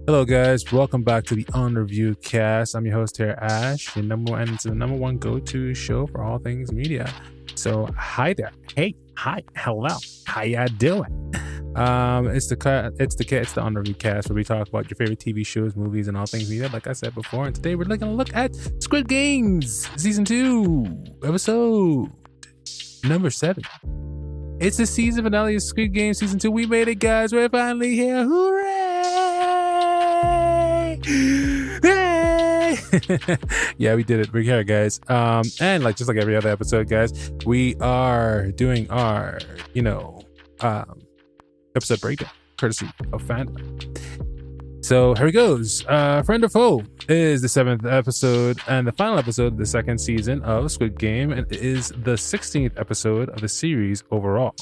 Hello, guys. Welcome back to the OnReviewCast. I'm your host here, Ash, and it's the number one go-to show for all things media. So, hi there. Hey, hi, hello. How ya doing? It's the OnReviewCast where we talk about your favorite TV shows, movies, and all things media. Like I said before, and today we're going to look at Squid Games Season 2, Episode number 7. It's the season finale of Squid Game Season 2. We made it, guys. We're finally here. Hooray! Hey! Yeah, we did it. We're here, guys. And just like every other episode, guys, we are doing our, episode breakdown, courtesy of fandom. So here he goes. Friend or Foe is the 7th episode and the final episode of the 2nd season of Squid Game, and it is the 16th episode of the series overall.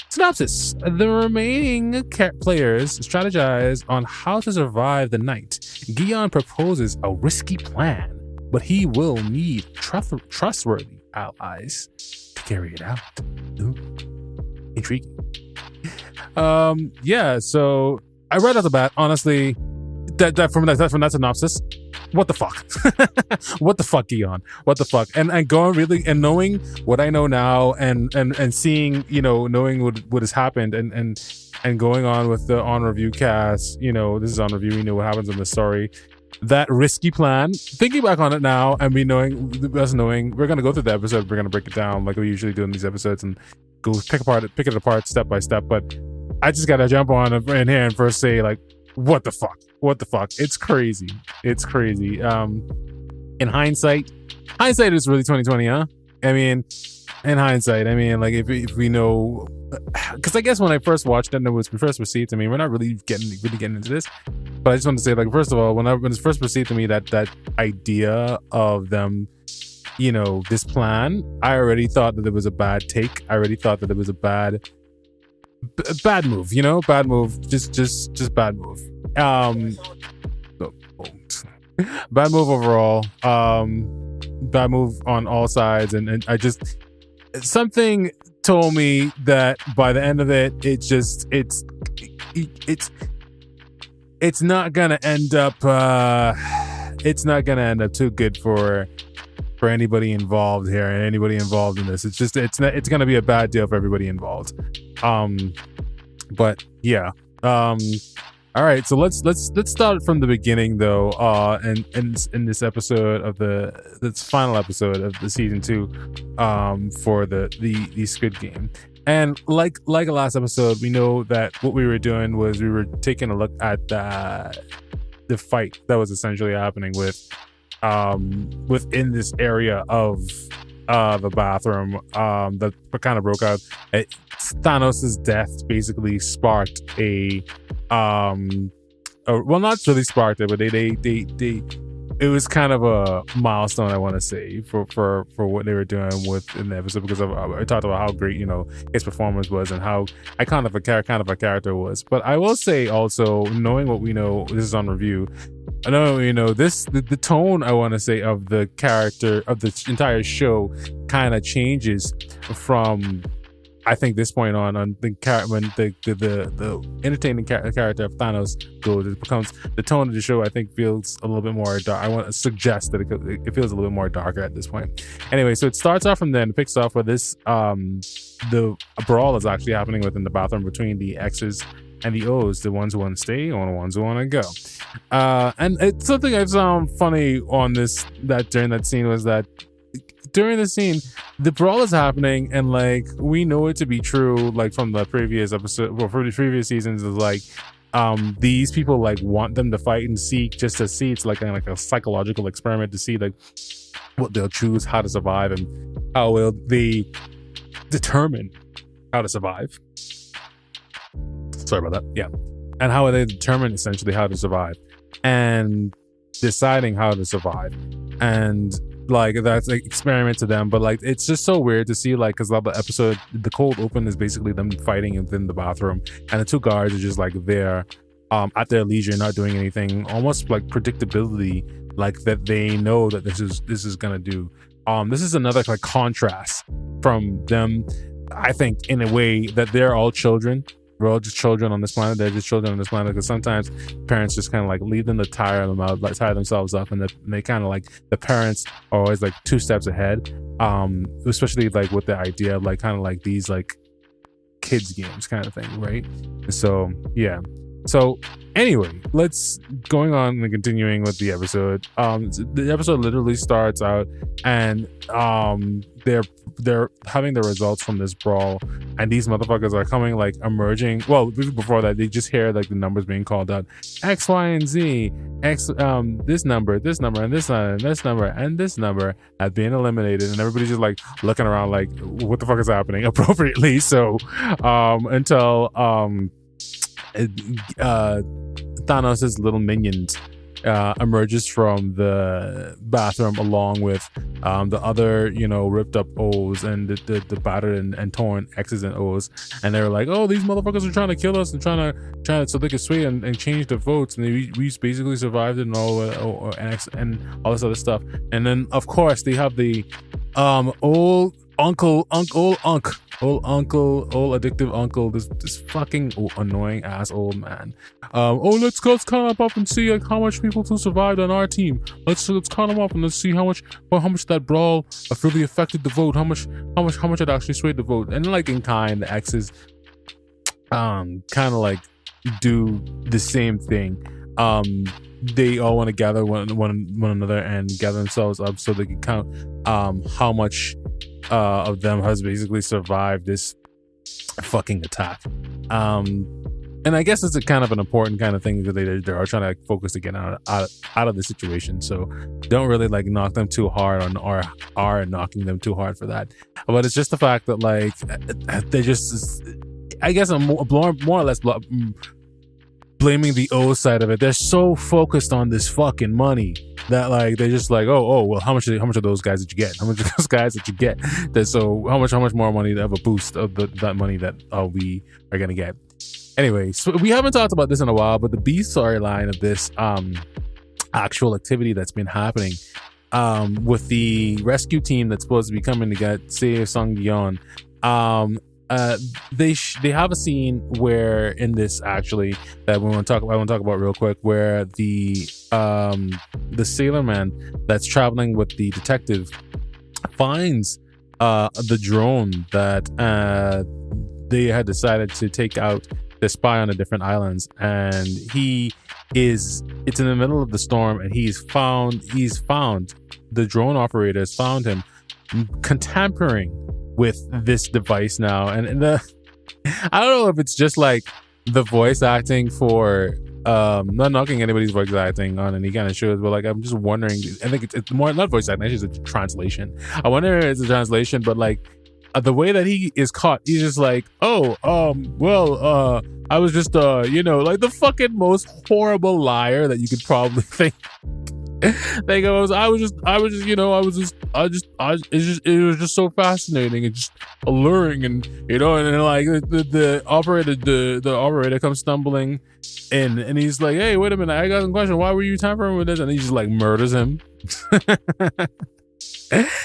Synopsis: the remaining players strategize on how to survive the night. Gion proposes a risky plan, but he will need trustworthy allies to carry it out. Ooh, intriguing. So I read off the bat, honestly, that from that synopsis, what the fuck? What the fuck, Gion? What the fuck? And going really and knowing what I know now and seeing, knowing what has happened and going on with the OnReviewCast, this is on review, we know what happens in the story. That risky plan, thinking back on it now and knowing we're gonna go through the episode, we're gonna break it down like we usually do in these episodes and go pick it apart step by step. But I just gotta jump on in here and first say, like, what the fuck? What the fuck? It's crazy. It's crazy. In hindsight is really 2020, huh? I mean, in hindsight, like if we know, because I guess when I first watched it and it was first received to me, we're not really getting into this, but I just want to say, like, first of all, when it's first received to me, that idea of them, this plan, I already thought that it was a bad take. I already thought that it was a bad move, bad move, just bad move. Bad move overall. Bad move on all sides, and I just, something told me that by the end of it, it's not gonna end up too good for anybody involved here and anybody involved in this. It's gonna be a bad deal for everybody involved. But yeah. All right, so let's start from the beginning though. And in this episode of this final episode of the season 2, for the Squid Game. And like the last episode, we know that what we were doing was we were taking a look at the fight that was essentially happening within this area of the bathroom that kind of broke out. Thanos' death basically sparked well, not really sparked it, but they it was kind of a milestone, I want to say, for what they were doing in the episode, because I talked about how great his performance was and how iconic of a character was. But I will say also, knowing what we know, this is on review, I know the tone, I want to say, of the character of the entire show kind of changes from, I think, this point on when the entertaining character of Thanos goes, it becomes, the tone of the show, I think, feels a little bit more dark. I want to suggest that it feels a little bit more darker at this point. Anyway, so it starts off from then, it picks off with this, the brawl is actually happening within the bathroom between the X's and the O's, the ones who want to stay and the ones who want to go. And it's something I found funny during that scene was that during the scene, the brawl is happening, and like we know it to be true, like from the previous episode, well, from the previous seasons, is like these people like want them to fight and seek just to see. It's like a psychological experiment to see like what they'll choose, how to survive, and how will they determine how to survive. Sorry about that. Yeah, and how will they determine essentially how to survive and deciding how to survive, and like that's like experiment to them. But like it's just so weird to see, like, because the episode, the cold open is basically them fighting within the bathroom, and the two guards are just like there at their leisure, not doing anything, almost like predictability, like that they know that this is gonna do. This is another like contrast from them, I think, in a way that they're all children, we're all just children on this planet. They're just children on this planet, because sometimes parents just kind of like leave them to tire themselves up, and they kind of like, the parents are always like 2 steps ahead, especially like with the idea of like kind of like these like kids games kind of thing, right? So yeah. So anyway, let's going on and continuing with the episode. The episode literally starts out, and they're having the results from this brawl, and these motherfuckers are coming, like emerging. Well, before that, they just hear like the numbers being called out: X, Y, and Z, X, this number, and this number, and this number, and this number as being eliminated, and everybody's just like looking around, like, what the fuck is happening? Appropriately so, until Thanos' little minions emerges from the bathroom, along with the other, ripped up O's and the battered and torn X's and O's, and they were like, oh, these motherfuckers are trying to kill us and trying to so they could sway and change the votes, and we basically survived it and all and all this other stuff. And then of course they have the old addictive uncle, this fucking annoying ass old man. Let's count up and see like how much people who survived on our team. Let's count them up and let's see how much that brawl really affected the vote. How much it actually swayed the vote. And like in kind, the X's kind of like do the same thing. They all want to gather one another and gather themselves up so they can count how much of them has basically survived this fucking attack. And I guess it's a kind of an important kind of thing, because they are trying to focus to get out of the situation. So don't really like knock them too hard on, or are knocking them too hard for that. But it's just the fact that like they just, I guess I'm more or less blaming the O side of it. They're so focused on this fucking money that like they're just like, oh well, how much of those guys did you get? How much of those guys did you get? So how much more money to have a boost of that money that we are gonna get? Anyway, so we haven't talked about this in a while, but the B storyline of this actual activity that's been happening with the rescue team that's supposed to be coming to save Sung Yeon. They have a scene where in this actually that I want to talk about real quick, where the sailor man that's traveling with the detective finds the drone that they had decided to take out to spy on the different islands, and it's in the middle of the storm, and he's found the drone operators found him contemporarying with this device now, and I don't know if it's just like the voice acting for not knocking anybody's voice acting on any kind of shows, but like I'm just wondering, I think it's more not voice acting, it's just a translation. I wonder if it's a translation, but like the way that he is caught, he's just like, I was just like the fucking most horrible liar that you could probably think. It was just so fascinating and just alluring, and and like the operator comes stumbling in, and he's like, hey, wait a minute, I got some question, why were you tampering with this? And he just like murders him.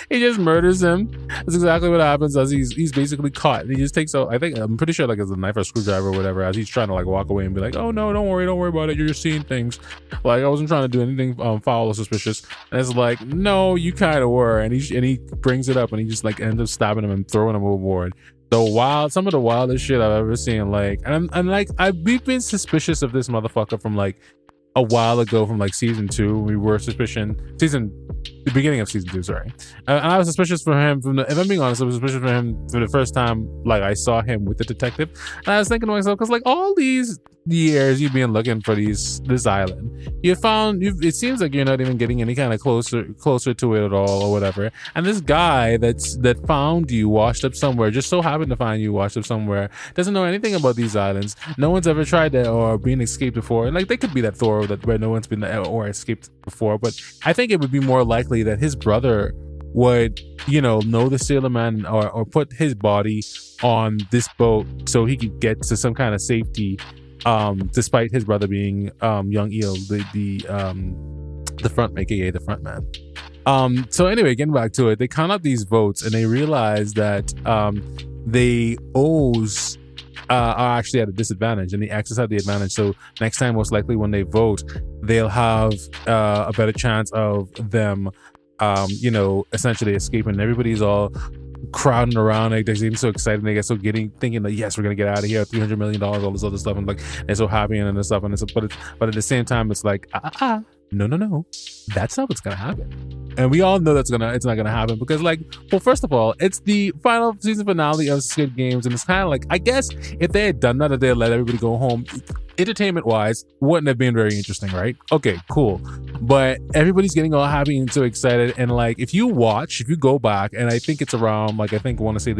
He just murders him. That's exactly what happens as he's basically caught. And he just takes out, I'm pretty sure like it's a knife or screwdriver or whatever, as he's trying to like walk away and be like, oh no, don't worry about it, you're just seeing things. Like I wasn't trying to do anything foul or suspicious. And it's like, no, you kind of were. And he brings it up, and he just like ends up stabbing him and throwing him overboard. Some of the wildest shit I've ever seen. Like, and like we've been suspicious of this motherfucker from like a while ago, from like season 2. We were the beginning of season 2, sorry. And I was suspicious for him if I'm being honest, I was suspicious for him for the first time like I saw him with the detective. And I was thinking to myself, because like all these years you've been looking for this island, it seems like you're not even getting any kind of closer to it at all or whatever. And this guy that found you washed up somewhere, just so happened to find you washed up somewhere, doesn't know anything about these islands. No one's ever tried that or been escaped before. And like they could be that thorough that where no one's been or escaped before, but I think it would be more likely that his brother would know the sailor man or put his body on this boat so he could get to some kind of safety, despite his brother being young Eel, the front, aka the front man. So anyway, getting back to it, they count up these votes and they realize that they owes are actually at a disadvantage, and the X's have the advantage. So next time, most likely when they vote, they'll have a better chance of them, essentially escaping. Everybody's all crowding around, like they seem so excited, they get so giddy, thinking that yes, we're gonna get out of here, $300 million, all this other stuff, and like they're so happy and this stuff, and but at the same time, it's like no, that's not what's gonna happen. And we all know it's not gonna happen because, like, well, first of all, it's the final season finale of Squid Games, and it's kind of like, I guess if they had done that, if they had let everybody go home, entertainment wise, wouldn't have been very interesting, right? Okay, cool. But everybody's getting all happy and so excited, and like if you go back, and I think it's around like, I want to say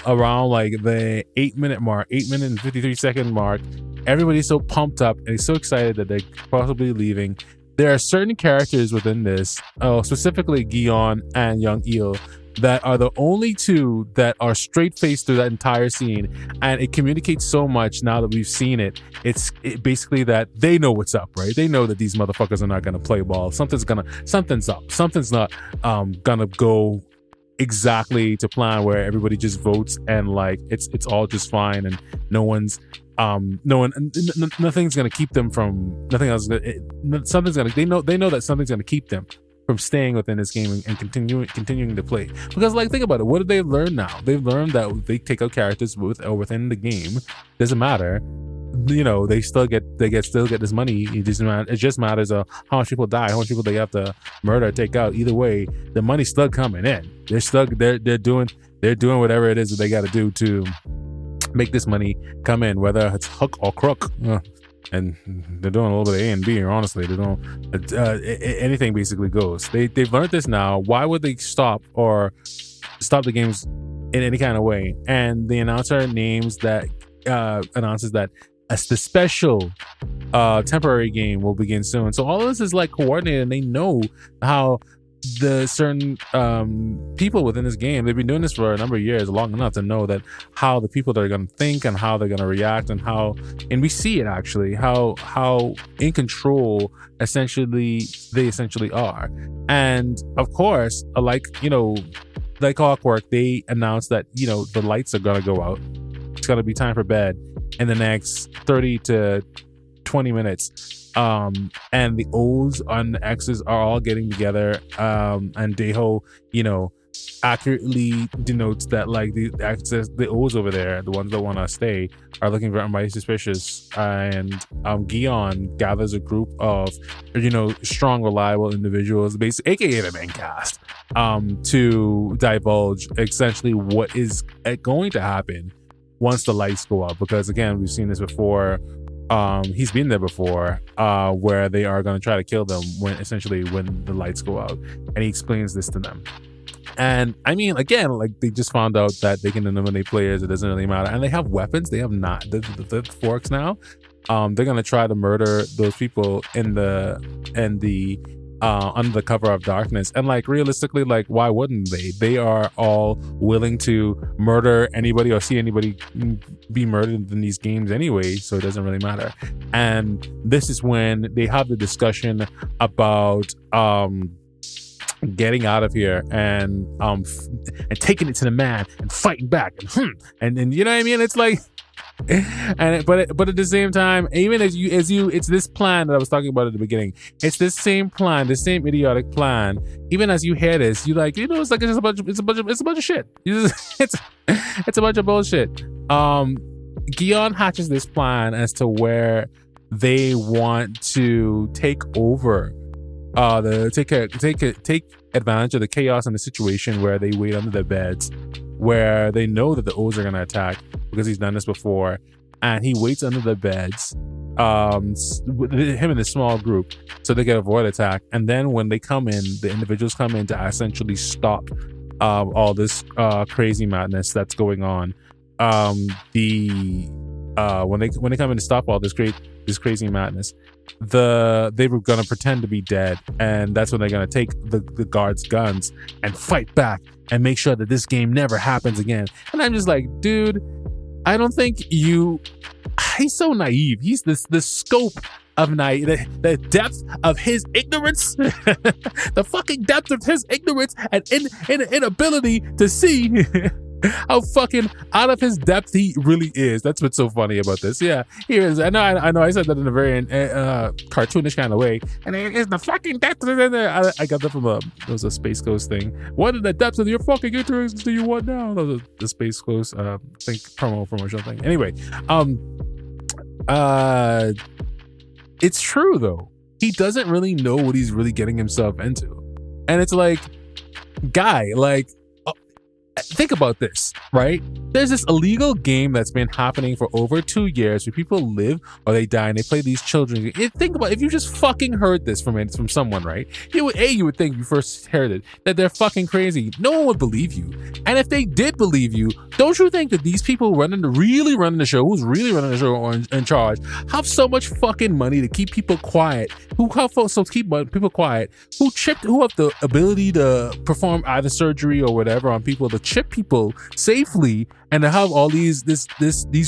around like the 8-minute mark, 8-minute and 53-second mark, everybody's so pumped up and so excited that they're possibly leaving. There are certain characters within this, specifically Gion and Young Eel, that are the only two that are straight faced through that entire scene, and it communicates so much now that we've seen it. It's basically that they know what's up, right? They know that these motherfuckers are not gonna play ball. Something's up. Something's not gonna go exactly to plan, where everybody just votes and like it's all just fine, and nothing's gonna keep them from they know that something's gonna keep them from staying within this game and continuing to play. Because like, think about it, what did they learn now? They've learned that they take out characters within the game, doesn't matter, they still get this money. It just matters how much people die, how much people they have to murder, take out. Either way, the money's still coming in. They're doing whatever it is that they got to do to make this money come in, whether it's hook or crook. And they're doing a little bit of A and B, or honestly, they don't. Anything basically goes. They've learned this now. Why would they stop the games in any kind of way? And the announcer announces that the special temporary game will begin soon. So all of this is like coordinated, and they know how the certain people within this game, they've been doing this for a number of years, long enough to know that how the people that are going to think and how they're going to react, and we see it actually, how in control they essentially are. And of course, like clockwork, they announced that the lights are going to go out. It's going to be time for bed in the next 30 to 20 minutes. And the O's and the X's are all getting together, and Deho, accurately denotes that like the O's over there, the ones that want to stay, are looking very mighty suspicious. And Gion gathers a group of strong, reliable individuals, basically aka the main cast, to divulge essentially what is going to happen once the lights go up. Because again, we've seen this before. He's been there before, where they are going to try to kill them when the lights go out, and he explains this to them. And I mean, again, like, they just found out that they can eliminate players. It doesn't really matter, and they have weapons. They have not the forks now. They're going to try to murder those people in the under the cover of darkness. And like, realistically, like, why wouldn't they are all willing to murder anybody or see anybody be murdered in these games anyway, so it doesn't really matter. And this is when they have the discussion about getting out of here and taking it to the man and fighting back and you know what I mean. It's like, but at the same time, even as you it's this plan that I was talking about at the beginning. It's this same plan, this same idiotic plan. Even as you hear this, you like, it's like, it's a bunch of shit. It's a bunch of bullshit. Gion hatches this plan as to where they want to take over, take advantage of the chaos in the situation, where they wait under their beds, where they know that the O's are going to attack because he's done this before, and he waits under the beds, with him in a small group, so they can avoid attack. And then when they come in, the individuals come in to essentially stop all this crazy madness that's going on. When they come in to stop all this crazy madness, they were gonna pretend to be dead, and that's when they're gonna take the guards' guns and fight back and make sure that this game never happens again. And I'm just like, dude, I don't think he's so naive. He's the scope of the depth of his ignorance, the fucking depth of his ignorance and inability to see how fucking out of his depth he really is. That's what's so funny about this. Yeah, here is. I know. I said that in a very cartoonish kind of way. And it's the fucking depth. I got that from it was a Space Coast thing. What are the depths of your fucking interests do you want now? That was the Space Coast promotional thing. Anyway, it's true though. He doesn't really know what he's really getting himself into, and it's like, guy, like. Think about this, right? There's this illegal game that's been happening for over 2 years where people live or they die and they play these children. Think about if you just fucking heard this from someone, right? You would think you first heard it that they're fucking crazy. No one would believe you. And if they did believe you, don't you think that these people really running the show, who's really running the show or in charge, have so much fucking money to keep people quiet? Keep people quiet? Who have the ability to perform either surgery or whatever on people to chip people safely and to have all these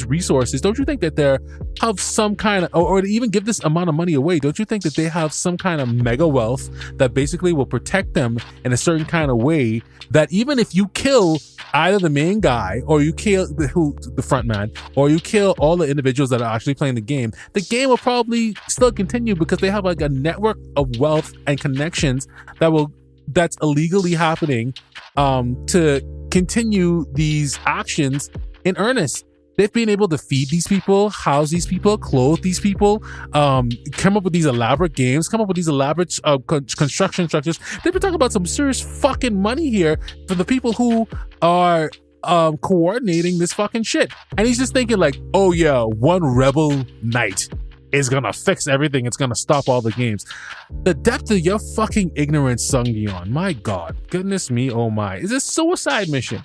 resources? Don't you think that they have some kind of or to even give this amount of money away? Don't you think that they have some kind of mega wealth that basically will protect them in a certain kind of way that even if you kill either the main guy or you kill the front man or you kill all the individuals that are actually playing the game will probably still continue because they have like a network of wealth and connections that's illegally happening to continue these actions in earnest. They've been able to feed these people, house these people, clothe these people, come up with these elaborate games, come up with these elaborate construction structures. They've been talking about some serious fucking money here for the people who are coordinating this fucking shit. And he's just thinking like, oh yeah, one rebel knight is gonna fix everything. It's gonna stop all the games. The depth of your fucking ignorance, Sung Gi-on. My God, goodness me, oh my. It's a suicide mission.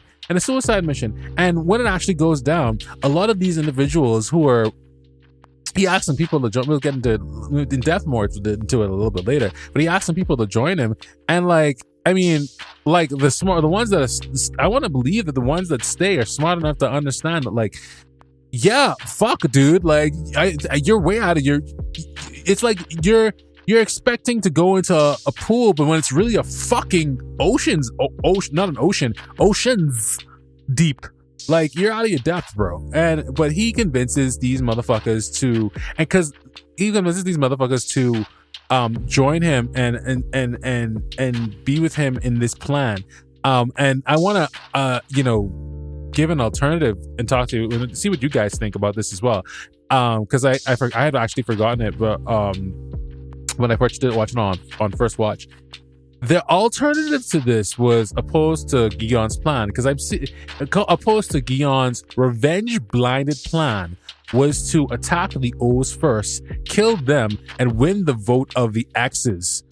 And when it actually goes down, a lot of these individuals who are, he asked some people to join, we'll get in depth more into it a little bit later, but he asked some people to join him. And like, I mean, like the ones that I want to believe that the ones that stay are smart enough to understand that like, yeah, fuck, dude. Like, you're way out of your. It's like you're expecting to go into a pool, but when it's really a fucking oceans deep. Like you're out of your depth, bro. But he convinces these motherfuckers to, join him and be with him in this plan. And I want to, give an alternative and talk to see what you guys think about this as well. Because I had actually forgotten it, but when I watched it on first watch, the alternative to this was opposed to Gi-on's plan, because opposed to Gi-on's revenge blinded plan was to attack the O's first, kill them, and win the vote of the X's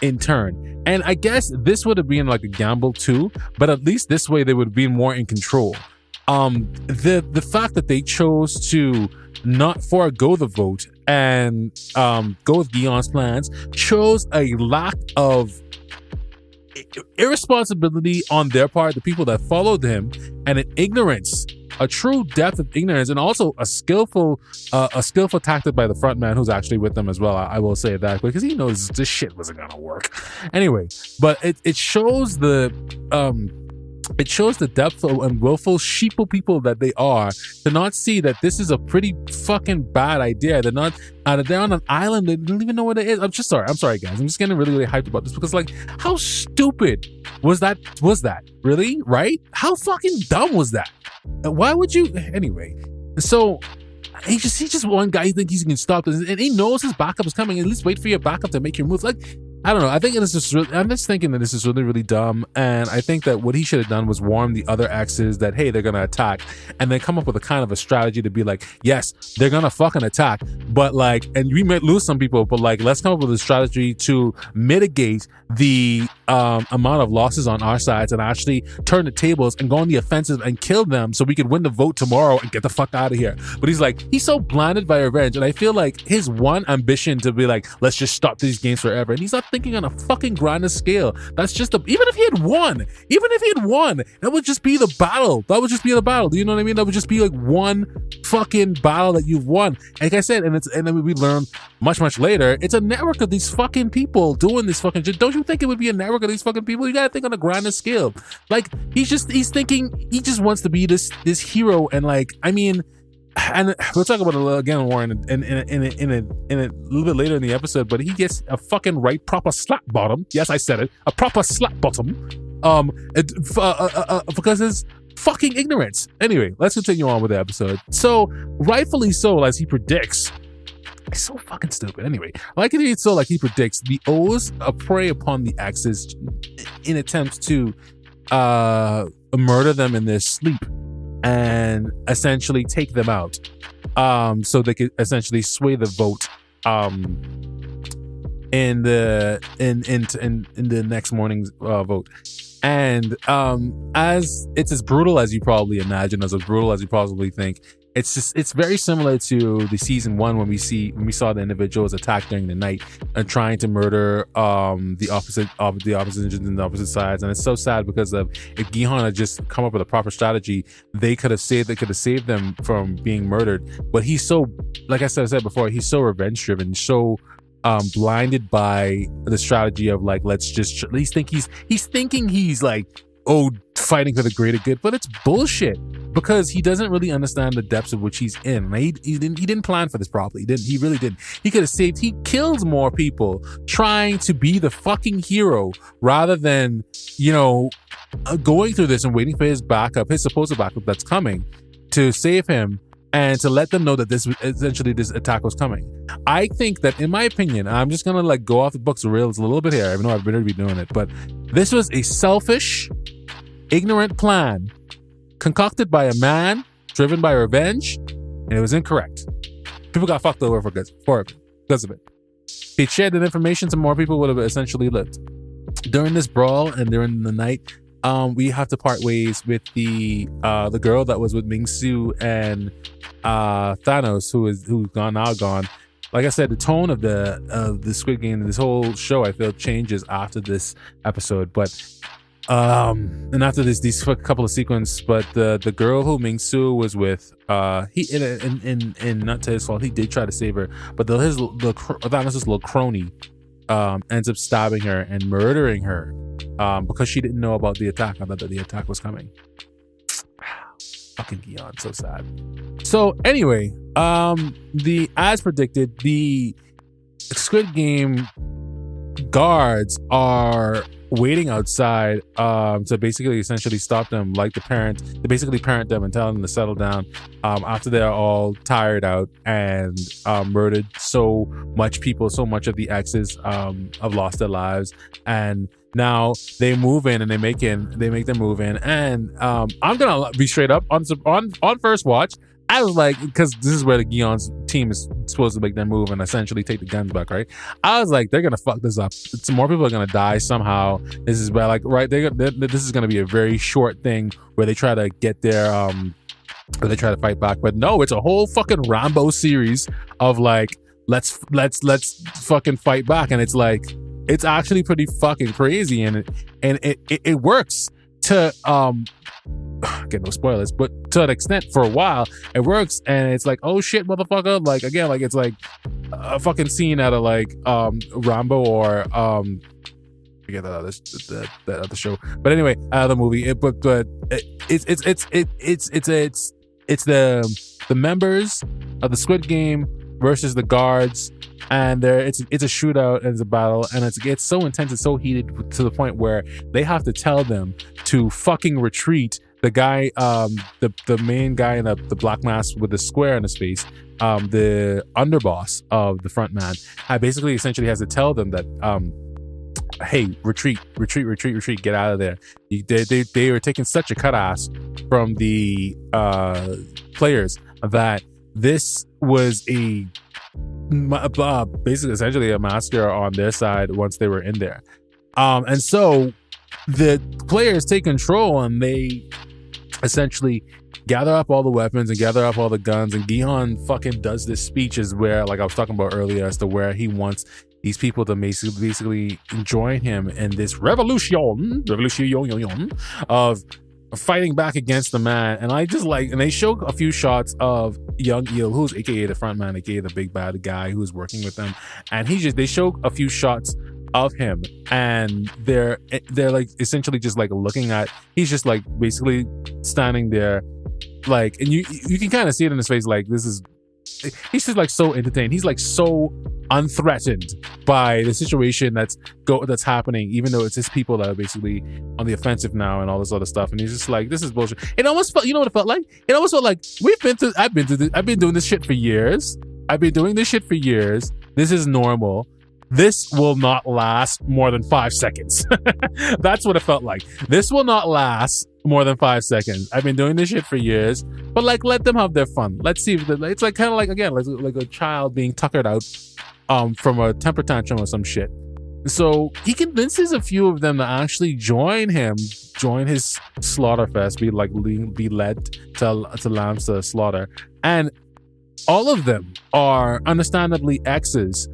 in turn. And I guess this would have been like a gamble too, but at least this way they would have been more in control. The fact that they chose to not forego the vote and go with Gi-on's plans shows a lack of irresponsibility on their part, the people that followed him, and an ignorance, a true depth of ignorance, and also a skillful tactic by the front man who's actually with them as well. I will say that because he knows this shit wasn't gonna work anyway. But it shows the depth of and willful sheeple people that they are to not see that this is a pretty fucking bad idea. They're on an island. They don't even know what it is. I'm sorry guys. I'm just getting really, really hyped about this because like, how stupid was that? Really? Right? How fucking dumb was that? Why would you? Anyway, so he's just one guy. He thinks he can stop this, and he knows his backup is coming. At least wait for your backup to make your move. Like, I don't know. I'm just thinking that this is really, really dumb. And I think that what he should have done was warn the other X's that, hey, they're going to attack, and then come up with a kind of a strategy to be like, yes, they're going to fucking attack, but like, and we might lose some people, but like, let's come up with a strategy to mitigate the amount of losses on our sides and actually turn the tables and go on the offensive and kill them so we can win the vote tomorrow and get the fuck out of here. But he's so blinded by revenge. And I feel like his one ambition to be like, let's just stop these games forever. And he's not thinking on a fucking grander scale. That's just even if he had won, that would just be the battle. That would just be the battle. Do you know what I mean? That would just be like one fucking battle that you've won. Like I said, and then we learn much later, it's a network of these fucking people doing this fucking shit. Don't you think it would be a network of these fucking people? You gotta think on a grander scale. Like he's thinking he just wants to be this hero, and like, I mean, and we'll talk about it again more in a little bit later in the episode, but he gets a fucking proper slap bottom. Yes, I said it, a proper slap bottom. Because his fucking ignorance. Anyway, let's continue on with the episode. So, rightfully so, as he predicts. It's so fucking stupid. Anyway, like he predicts, the O's prey upon the X's in attempts to murder them in their sleep and essentially take them out, so they could essentially sway the vote in the next morning's vote. And as it's as brutal as you probably imagine, as brutal as you possibly think, it's very similar to the season 1 when we saw the individuals attack during the night and trying to murder the oppositions and the opposite sides. And it's so sad because if Gi-hun had just come up with a proper strategy, they could have saved them from being murdered. But he's so, like I said before, he's so revenge driven, so blinded by the strategy of like, he's thinking he's like, oh, fighting for the greater good, but it's bullshit because he doesn't really understand the depths of which he's in. He didn't plan for this properly. He really didn't. He could have saved. He kills more people trying to be the fucking hero rather than, going through this and waiting for his supposed backup that's coming to save him and to let them know that this attack was coming. I think that, in my opinion, I'm just gonna like go off the books rails a little bit here. I know I've better be doing it, but this was a selfish, ignorant plan concocted by a man driven by revenge, and it was incorrect. People got fucked over because of it. If he'd shared that information, some more people would have essentially lived. During this brawl and during the night, we have to part ways with the girl that was with Ming-Su and Thanos, who's now gone. Like I said, the tone of the Squid Game, this whole show, I feel changes after this episode. But and after these couple of sequences, but the girl who Ming-Su was with, he in not to his fault, he did try to save her, but Thanos' little crony ends up stabbing her and murdering her because she didn't know about the attack. I thought that the attack was coming. Fucking Gi-hun, so sad. So anyway, as predicted, the Squid Game guards are waiting outside to basically essentially stop them, like they basically parent them and tell them to settle down after they're all tired out and murdered so much of the exes have lost their lives, and now they move in and they make them move in. And I'm gonna be straight up on first watch, I was like, because this is where the Gi-hun's team is supposed to make their move and essentially take the guns back, right? I was like, they're gonna fuck this up. Some more people are gonna die somehow. This is bad. Like, right? This is gonna be a very short thing where they try to get their where they try to fight back. But no, it's a whole fucking Rambo series of like, let's fucking fight back, and it's like, it's actually pretty fucking crazy, and it works to get no spoilers, but to an extent for a while it works, and it's like, oh shit, motherfucker, like again, like it's like a fucking scene out of like Rambo or forget that other show, but anyway, out of the movie. It's the members of the Squid Game versus the guards, and it's a shootout and it's a battle, and it's so intense, it's so heated to the point where they have to tell them to fucking retreat. The guy, the main guy in the black mask with the square in his face, the underboss of the front man, basically essentially has to tell them that, hey, retreat, get out of there. They were taking such a cut ass from the players that this was basically essentially a massacre on their side once they were in there. And so the players take control and they essentially gather up all the weapons and gather up all the guns, and Gi-hun fucking does this speech, is where, like I was talking about earlier, as to where he wants these people to basically join him in this revolution of fighting back against the man. And I just like, and they show a few shots of young Eel, who's aka the front man, aka the big bad guy who's working with them, and they show a few shots of him, and they're like essentially just like looking at, he's just like basically standing there, like, and you can kind of see it in his face, like he's just like so entertained. He's like so unthreatened by the situation that's happening, even though it's his people that are basically on the offensive now and all this other stuff. And he's just like, this is bullshit. It almost felt, you know what it felt like? It almost felt like I've been doing this shit for years. This is normal. This will not last more than 5 seconds. That's what it felt like. This will not last more than 5 seconds. I've been doing this shit for years, but like, let them have their fun. Let's see if it's like kind of like, again, like a child being tuckered out from a temper tantrum or some shit. So he convinces a few of them to actually join his slaughter fest, be led to lambs to slaughter, and all of them are understandably exes.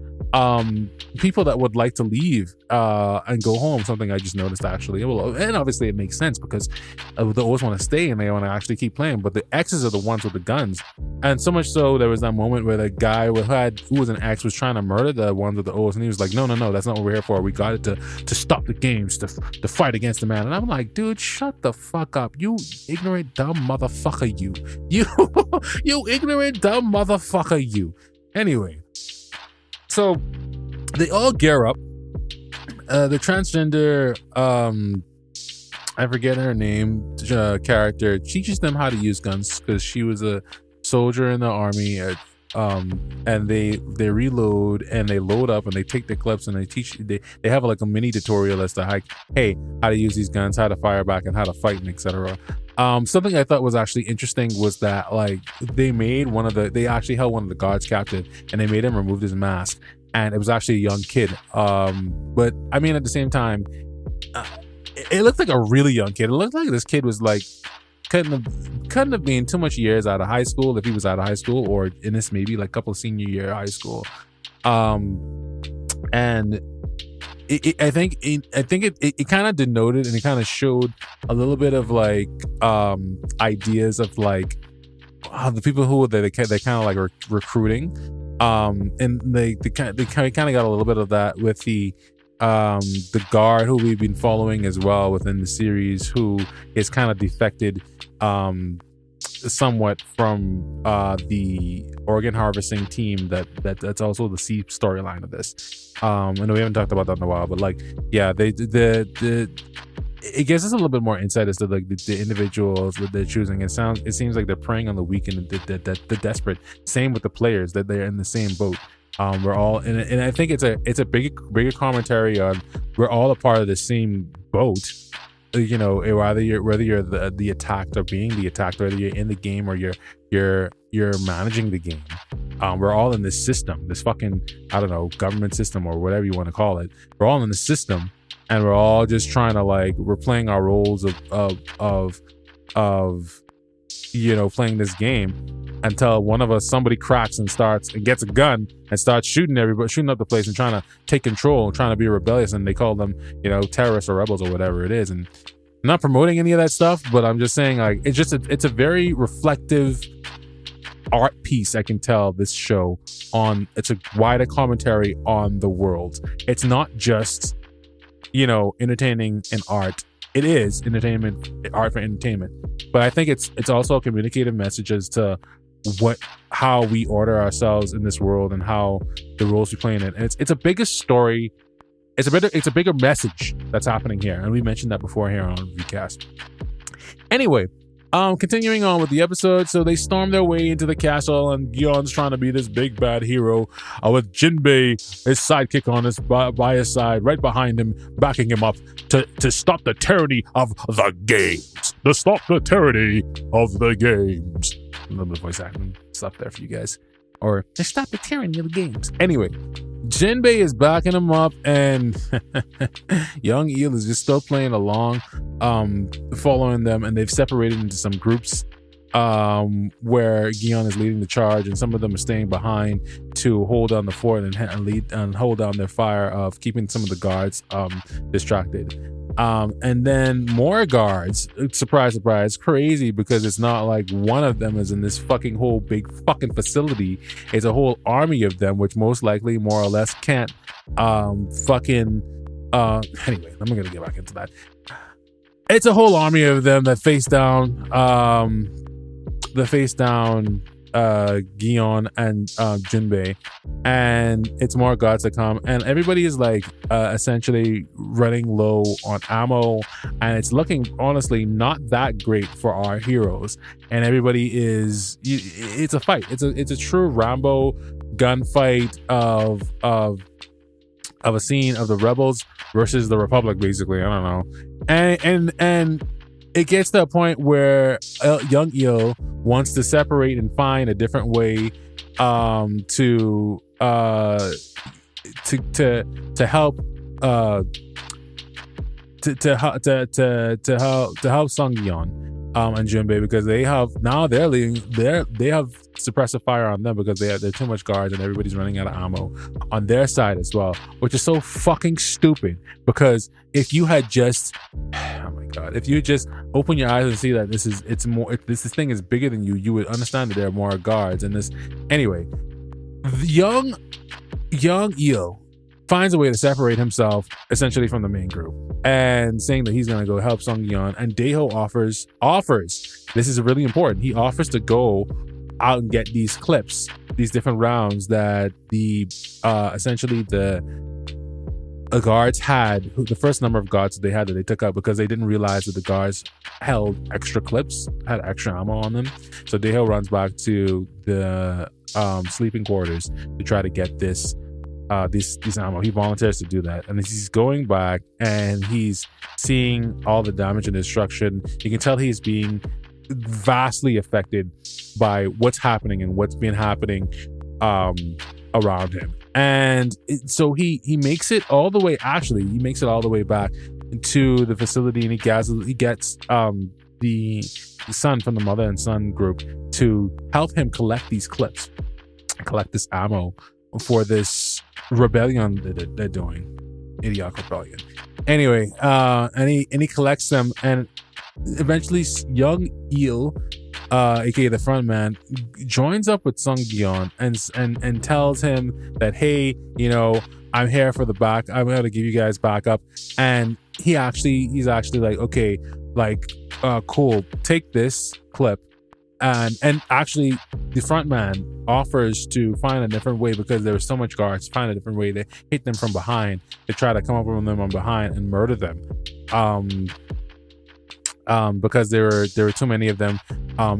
People that would like to leave and go home, something I just noticed actually. Well, and obviously it makes sense because they always want to stay and they want to actually keep playing, but the exes are the ones with the guns. And so much so, there was that moment where the guy who was an ex was trying to murder the ones with the O's, and he was like, no, that's not what we're here for. We got it to stop the games, to fight against the man. And I'm like, dude, shut the fuck up, you ignorant dumb motherfucker, you ignorant dumb motherfucker, you. Anyway, so they all gear up. The transgender, I forget her name, character teaches them how to use guns because she was a soldier in the army. And they reload and they load up and they take the clips and they have like a mini tutorial as to how to use these guns, how to fire back, and how to fight, and etc. Something I thought was actually interesting was that like they actually held one of the guards captive and they made him remove his mask, and it was actually a young kid. But I mean, at the same time, it looked like a really young kid. It looked like this kid was like couldn't have been too much years out of high school, if he was out of high school, or in this maybe like a couple of senior year high school. And I think it kind of denoted and it kind of showed a little bit of like ideas of like the people who they kind of like recruiting, and they kind of got a little bit of that with the guard who we've been following as well within the series, who is kind of defected somewhat from the organ harvesting team that's also the C storyline of this. I know we haven't talked about that in a while, but like, yeah, it gives us a little bit more insight as to like the individuals that they're choosing. It seems like they're preying on the weak and the desperate. Same with the players, that they're in the same boat. We're all in it, and I think it's a bigger commentary on we're all a part of the same boat. You know, whether you're the attacked or being the attacked, whether you're in the game or you're managing the game. We're all in this system, this fucking, I don't know, government system or whatever you want to call it. We're all in the system, and we're all just trying to like, we're playing our roles of you know, playing this game until one of us, somebody cracks and gets a gun and starts shooting up the place and trying to take control, trying to be rebellious, and they call them, you know, terrorists or rebels or whatever it is. And I'm not promoting any of that stuff, but I'm just saying, like, it's a very reflective art piece. I can tell this show it's a wider commentary on the world. It's not just, you know, entertaining and art. It is entertainment, art for entertainment, but I think it's also a communicative message as to how we order ourselves in this world and how the roles we play in it. And it's a bigger story. It's a bigger message that's happening here, and we mentioned that before here on OnReviewCast. Anyway, continuing on with the episode. So they storm their way into the castle, and Gion's trying to be this big bad hero, with Jinbei, his sidekick, by his side, right behind him, backing him up to stop the tyranny of the games. To stop the tyranny of the games. A little bit of voice acting stuff there for you guys. Or to stop the tyranny of the games. Anyway, Jinbei is backing him up, and young Eel is just still playing along, following them, and they've separated into some groups. where Gion is leading the charge, and some of them are staying behind to hold down the fort and lead and hold down their fire of keeping some of the guards distracted. And then more guards, surprise, surprise, crazy, because it's not like one of them is in this fucking whole big fucking facility. It's a whole army of them, which most likely more or less can't anyway, I'm gonna get back into that. It's a whole army of them that face down Gion and Junbei, and it's more gods that come, and everybody is like essentially running low on ammo, and it's looking honestly not that great for our heroes, and everybody is, it's a fight, it's a true Rambo gunfight of a scene of the rebels versus the Republic, basically. I don't know, and it gets to a point where young Eel wants to separate and find a different way to help to help Sungyeon and Junbei, because they have suppressive fire on them because they're too much guards and everybody's running out of ammo on their side as well, which is so fucking stupid. Because if you had just if you just open your eyes and see that this thing is bigger than you, you would understand that there are more guards. And this, anyway, young Eel finds a way to separate himself essentially from the main group, and saying that he's going to go help Sungyeon, and Daeho offers, this is really important, he offers to go out and get these clips, these different rounds that the essentially the guards had, the first number of guards that they had that they took out, because they didn't realize that the guards held extra clips, had extra ammo on them. So Daeho runs back to the sleeping quarters to try to get this ammo. He volunteers to do that, and as he's going back and he's seeing all the damage and destruction, you can tell he's being vastly affected by what's happening and what's been happening around him. And so he makes it all the way, actually he makes it all the way back to the facility, and he gets the son from the mother and son group to help him collect these clips, collect this ammo for this rebellion that they're doing, idiotic rebellion. Anyway, and he collects them, and eventually young Eel, aka the front man, joins up with Sungyeon and tells him that, hey, I'm here for the back, I'm going to give you guys backup. And he's actually like, okay, like, cool, take this clip. And actually the front man offers to find a different way, because there was so much guards, find a different way to hit them from behind, to try to come up with them on behind and murder them. Because there were too many of them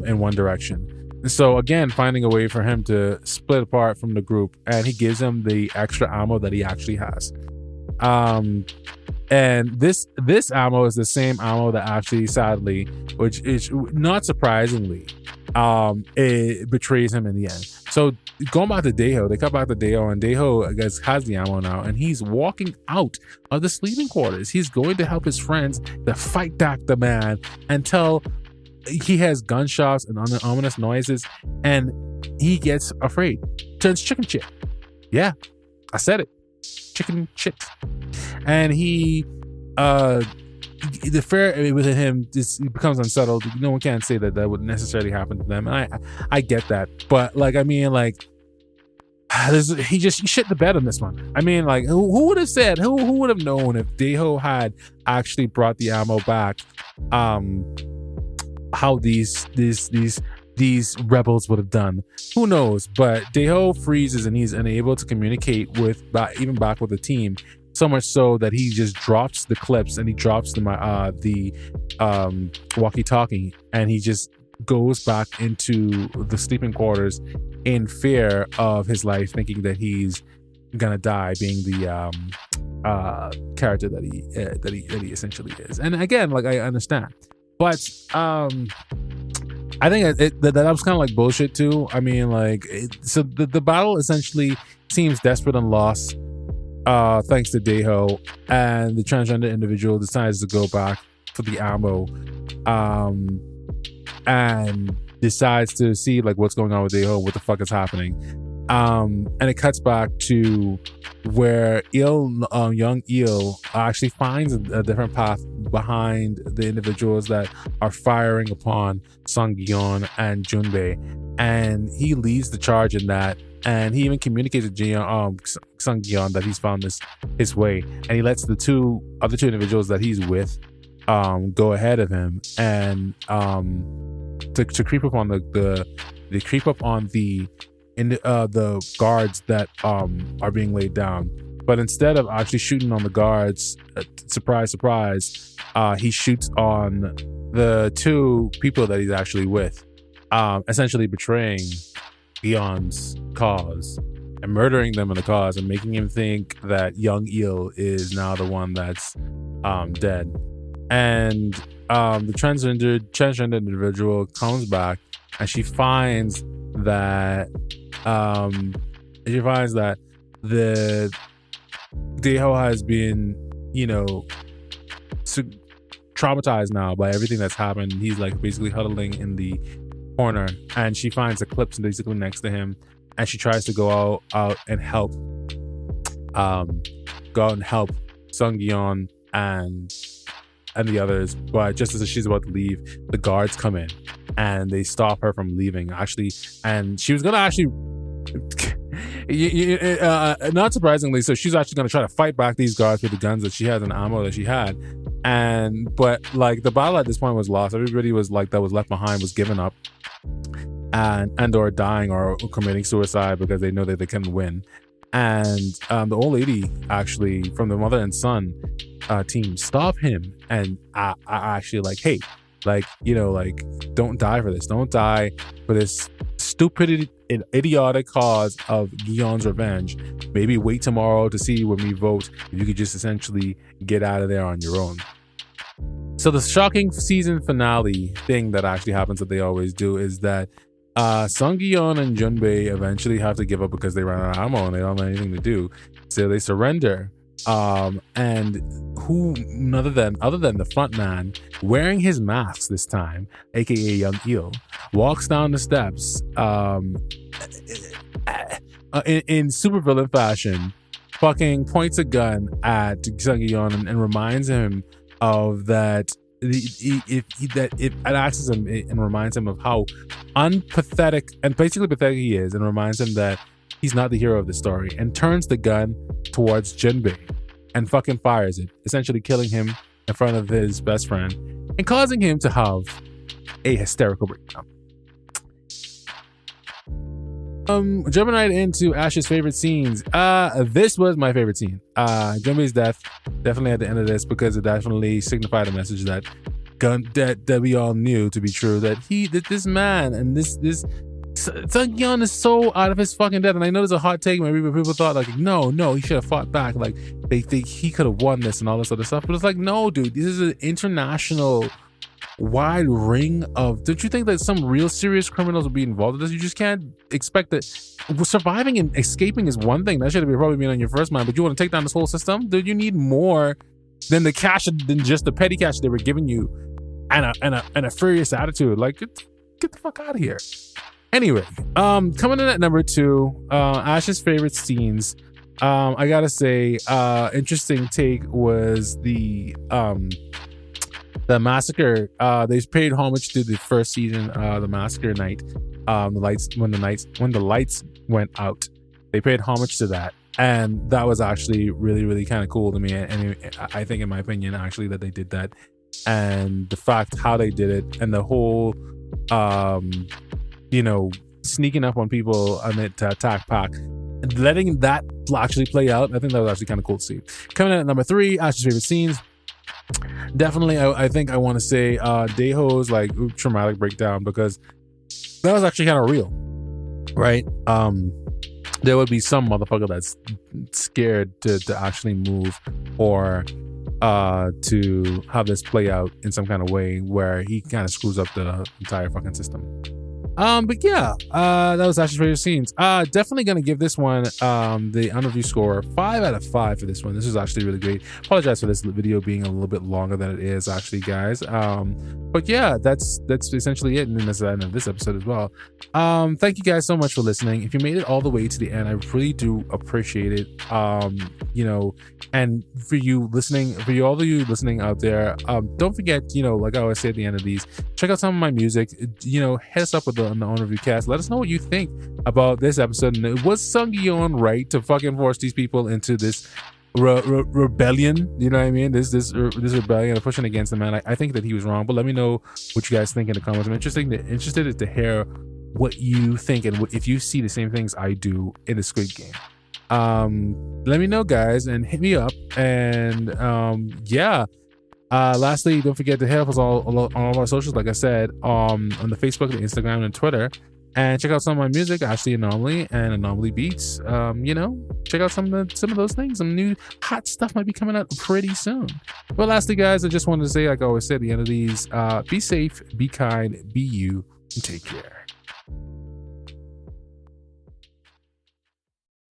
in one direction. So again, finding a way for him to split apart from the group, and he gives him the extra ammo that he actually has. And this ammo is the same ammo that actually, sadly, which is not surprisingly, it betrays him in the end. So going back to Daeho, they cut back to Daeho, and Daeho, I guess, has the ammo now, and he's walking out of the sleeping quarters. He's going to help his friends to fight back the man until he has gunshots and ominous noises, and he gets afraid, turns chicken shit. Yeah, I said it, chicken shit. And he the fear within him just becomes unsettled. No one can say that would necessarily happen to them, and I get that, but like, I mean, like, he shit the bed on this one. I mean, like, who would have said, who would have known if Daeho had actually brought the ammo back, how these rebels would have done? Who knows? But Daeho freezes, and he's unable to communicate even back with the team. So much so that he just drops the clips, and he drops the walkie-talkie, and he just goes back into the sleeping quarters in fear of his life, thinking that he's gonna die, being the character that he essentially is. And again, like, I understand, but I think that was kind of like bullshit too. I mean, like, so the battle essentially seems desperate and lost, thanks to Daeho, and the transgender individual decides to go back for the ammo, and decides to see like what's going on with Daeho, what the fuck is happening. And it cuts back to where young Il actually finds a different path behind the individuals that are firing upon Sung-yeon and Junbei, and he leads the charge in that. And he even communicates with Sung-yeon that he's found his way, and he lets the other two individuals that he's with go ahead of him and to creep up on they creep up on the guards that are being laid down. But instead of actually shooting on the guards, surprise, he shoots on the two people that he's actually with, essentially betraying Eon's cause and murdering them in the cause and making him think that young Il is now the one that's dead. And the transgender individual comes back, and she finds that the Daeho has been, traumatized now by everything that's happened. He's like basically huddling in the corner, and she finds Eclipse basically next to him, and she tries to go out and help Sung-yeon and the others. But just as she's about to leave, the guards come in and they stop her from leaving, actually. And she was gonna actually not surprisingly, so she's actually gonna try to fight back these guards with the guns that she has and ammo that she had. But like the battle at this point was lost. Everybody was like that was left behind was giving up and or dying or committing suicide because they know that they couldn't win. And the old lady actually from the mother and son team stop him and I actually like, hey, like, don't die for this. Don't die for this stupid and idiotic cause of Gyeon's revenge. Maybe wait tomorrow to see when we vote if you could just essentially get out of there on your own. So the shocking season finale thing that actually happens that they always do is that Sung-yeon and Junbei eventually have to give up because they run out of ammo and they don't have anything to do. So they surrender. And who other than the front man wearing his mask this time, aka Young Il, walks down the steps in supervillain fashion, fucking points a gun at Sung-yeon and reminds him of that. It asks him and reminds him of how unpathetic and basically pathetic he is, and reminds him that he's not the hero of the story, and turns the gun towards Junbei and fucking fires it, essentially killing him in front of his best friend and causing him to have a hysterical breakdown. Jumping right into Ash's favorite scenes. This was my favorite scene. Junbei's death, definitely at the end of this, because it definitely signified a message that we all knew to be true, that this man and this Sung-yeon is so out of his fucking depth. And I know there's a hot take where people thought like, no, he should have fought back, like he could have won this and all this other stuff. But it's like, no, dude, this is an international wide ring of, don't you think that some real serious criminals will be involved in this? You just can't expect that surviving and escaping is one thing. That should have probably been on your first mind, but you want to take down this whole system? Dude, you need more than the cash, than just the petty cash they were giving you and a furious attitude. Like, get the fuck out of here. Anyway, coming in at number 2, Ash's favorite scenes. I gotta say, interesting take was the massacre. They paid homage to the first season, the massacre night, when the lights went out. They paid homage to that, and that was actually really, really kind of cool to me. And I think, in my opinion, actually, that they did that, and the fact how they did it, and the whole, sneaking up on people amid to attack Pac, letting that actually play out. I think that was actually kind of cool to see. Coming in at number 3, Ash's favorite scenes. Definitely, I think I want to say Daeho's like traumatic breakdown, because that was actually kind of real, right? There would be some motherfucker that's scared to actually move or to have this play out in some kind of way where he kind of screws up the entire fucking system. But yeah, that was Ash's favorite scenes. Definitely gonna give this one the unreview score 5 out of 5 for this one. This is actually really great. Apologize for this video being a little bit longer than it is actually, guys. But yeah, that's essentially it, and then that's the end of this episode as well. Thank you guys so much for listening. If you made it all the way to the end, I really do appreciate it. You know, and for you listening, for all of you listening out there, don't forget, you know, like I always say at the end of these, check out some of my music. You know, hit us up with on the OnReviewCast. Let us know what you think about this episode. And was Sung Yeon right to fucking force these people into this rebellion? You know what I mean? This rebellion of pushing against the man. I think that he was wrong, but let me know what you guys think in the comments. I'm interested to hear what you think and if you see the same things I do in the Squid Game. Let me know, guys, and hit me up. And yeah. Lastly, don't forget to hit up us all on all of our socials, like I said, on the Facebook, the Instagram, and Twitter. And check out some of my music, Ashley Anomaly and Anomaly Beats. You know, check out some of those things. Some new hot stuff might be coming out pretty soon. But lastly, guys, I just wanted to say, like I always say at the end of these, be safe, be kind, be you, and take care.